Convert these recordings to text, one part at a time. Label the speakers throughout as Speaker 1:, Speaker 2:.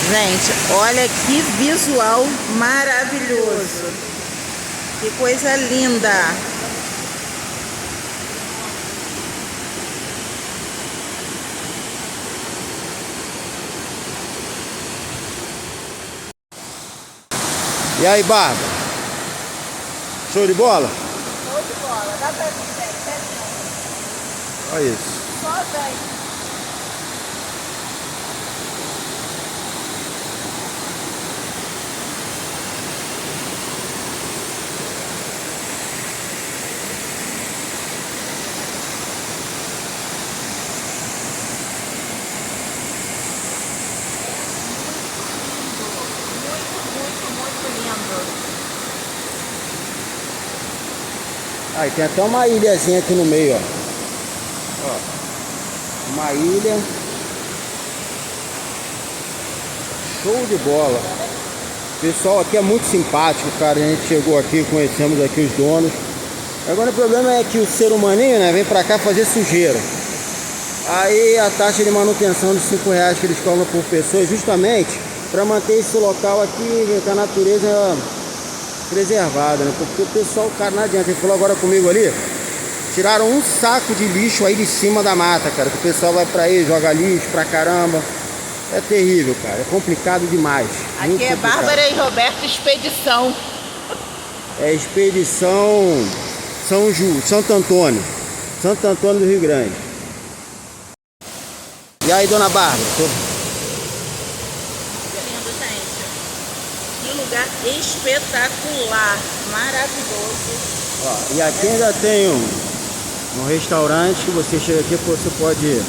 Speaker 1: Gente, olha que visual maravilhoso. Que coisa linda.
Speaker 2: E aí, Bárbara? Show de bola?
Speaker 1: Show de bola. Dá pra vir, velho.
Speaker 2: Olha isso.
Speaker 1: Só vem.
Speaker 2: Aí tem até uma ilhazinha aqui no meio, ó. Ó, uma ilha. Show de bola. O pessoal aqui é muito simpático, cara. A gente chegou aqui, conhecemos aqui os donos. Agora o problema é que o ser humaninho, né, vem pra cá fazer sujeira. Aí a taxa de manutenção de R$5 que eles cobram por pessoa, justamente para manter esse local aqui com a natureza preservada, né? Porque o pessoal, cara, não adianta. Ele falou agora comigo ali, tiraram um saco de lixo aí de cima da mata, cara. Que o pessoal vai pra aí, joga lixo pra caramba. É terrível, cara. É complicado demais.
Speaker 1: Aqui é Bárbara e Roberto Expedição.
Speaker 2: É Expedição Santo Antônio. Santo Antônio do Rio Grande. E aí, dona Bárbara?
Speaker 1: Que lindo, gente. Que lugar espetacular. Maravilhoso.
Speaker 2: Ó, e aqui ainda tem um restaurante que você chega aqui, você pode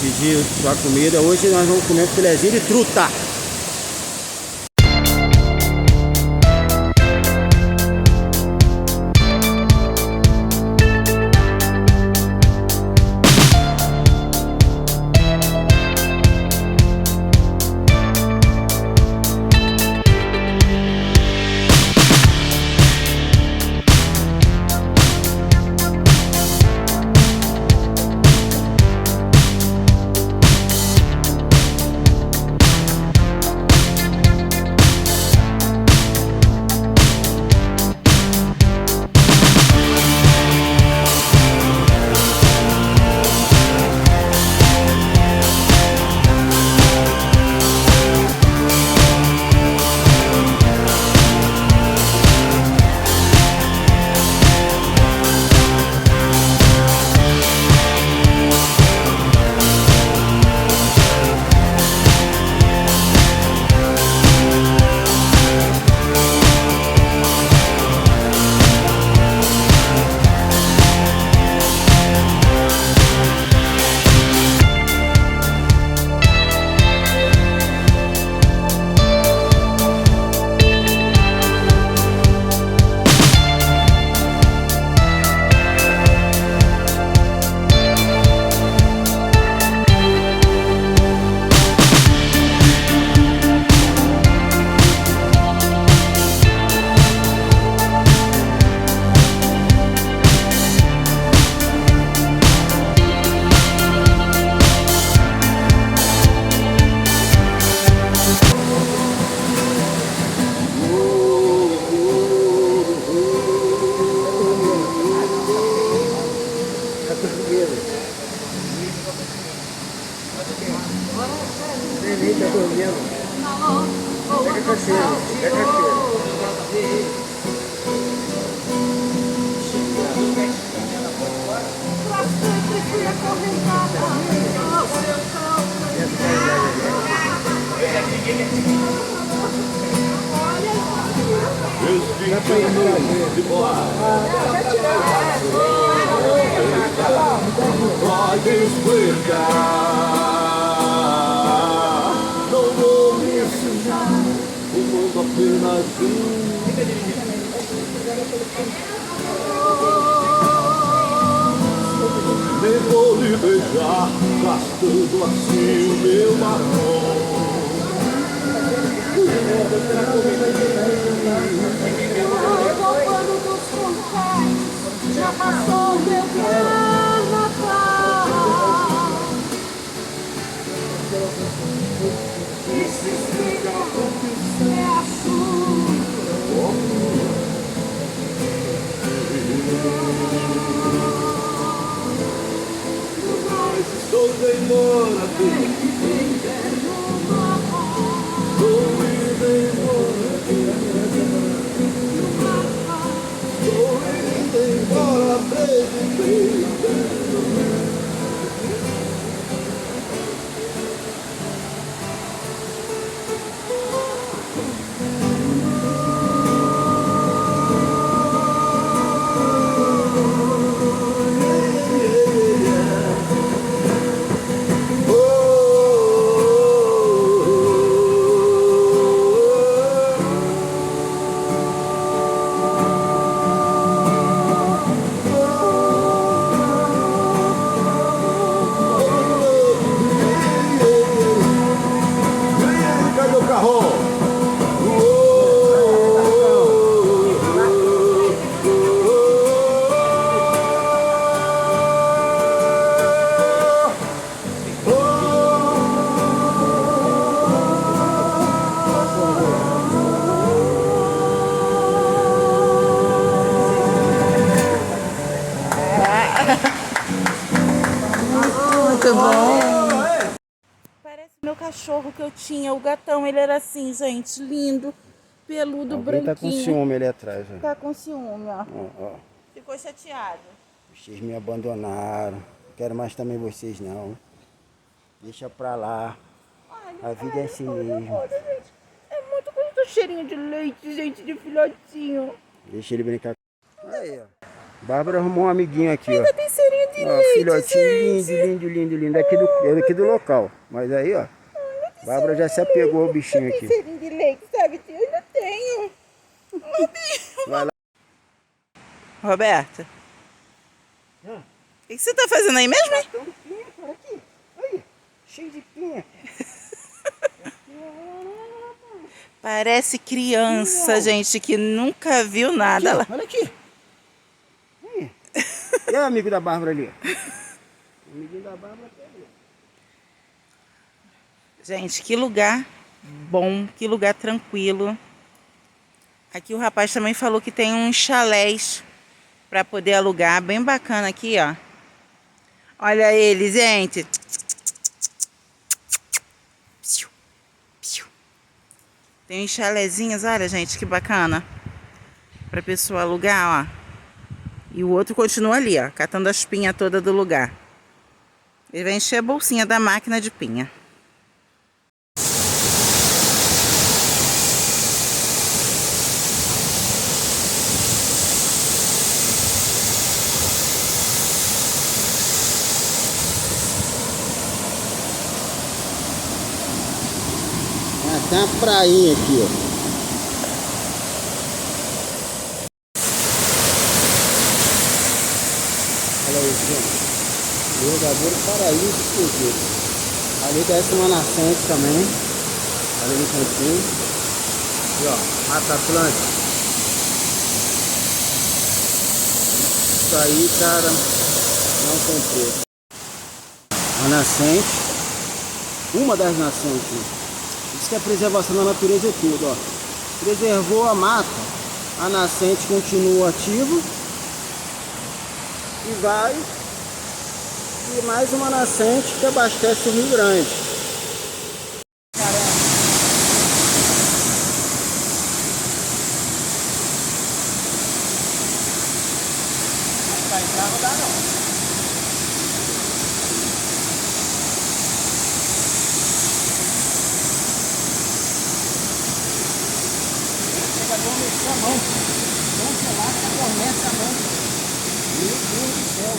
Speaker 2: pedir sua comida. Hoje nós vamos comer um filezinho de truta. Neném tá dormindo. Pega a caixeira, pega a caixeira. Dá pra ir pode explicar. Não vou me ensinar. O mundo apenas nem vou lhe beijar, gastando assim o meu batom. Já passou meu carnaval.
Speaker 3: Estou indo embora, baby. Estou indo embora, estou indo embora, baby. Cadê o carro?
Speaker 1: Muito bom. Parece meu cachorro que eu tinha, o gatão. Ele era assim, gente, lindo, peludo,
Speaker 2: Alguém
Speaker 1: branquinho.
Speaker 2: tá com ciúme ali atrás, ó.
Speaker 1: Tá com ciúme, ó.
Speaker 2: Ó.
Speaker 1: Ficou chateado.
Speaker 2: Vocês me abandonaram. Não quero mais também vocês, não. Deixa pra lá. A vida é assim mesmo.
Speaker 1: Olha, gente, é muito gostoso, cheirinho de leite, gente, de filhotinho.
Speaker 2: Deixa ele brincar. Aí, ó. Bárbara arrumou um amiguinho aqui, ó.
Speaker 1: Ainda tem cheirinho de
Speaker 2: Ó,
Speaker 1: leite,
Speaker 2: filhotinho
Speaker 1: gente.
Speaker 2: lindo. É daqui do local. Mas aí, ó. Bárbara já se apegou ao bichinho
Speaker 1: Tem
Speaker 2: aqui.
Speaker 1: cheirinho de leite, sabe? Eu ainda tenho.
Speaker 2: Vai lá.
Speaker 1: Roberta, o que você tá fazendo aí mesmo, hein?
Speaker 2: Catando pinha, cara, aqui. Aí, cheio de pinha.
Speaker 1: Parece criança, gente, que nunca viu nada lá.
Speaker 2: Olha aqui. Aí. E aí, o amigo da Bárbara ali? O amiguinho da Bárbara aqui ali.
Speaker 1: Gente, que lugar bom, que lugar tranquilo. Aqui o rapaz também falou que tem uns chalés para poder alugar, bem bacana aqui, ó. Olha ele, gente. Tem uns chalezinhos, olha, gente, que bacana. Pra pessoa alugar, ó. E o outro continua ali, ó, catando as pinhas todas do lugar. Ele vai encher a bolsinha da máquina de pinha.
Speaker 2: Tem uma prainha aqui, ó. Olha aí, gente. Verdadeiro paraíso esquisito. Ali desce uma nascente também. Ali no cantinho. E ó, Mata Atlântica. Isso aí, cara, não tem preço. A nascente. Uma das nascentes. Isso que é preservação da natureza é tudo, ó. Preservou a mata, a nascente continua ativa e vai. E mais uma nascente que abastece o Rio Grande. Não dá não. A mão, congelado, adormece a mão. Meu Deus do céu.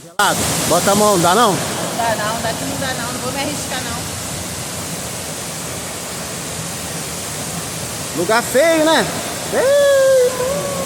Speaker 2: Gelado, bota a mão, dá não?
Speaker 1: Dá não, daqui não dá não vou me arriscar não.
Speaker 2: Lugar feio, né? Feio.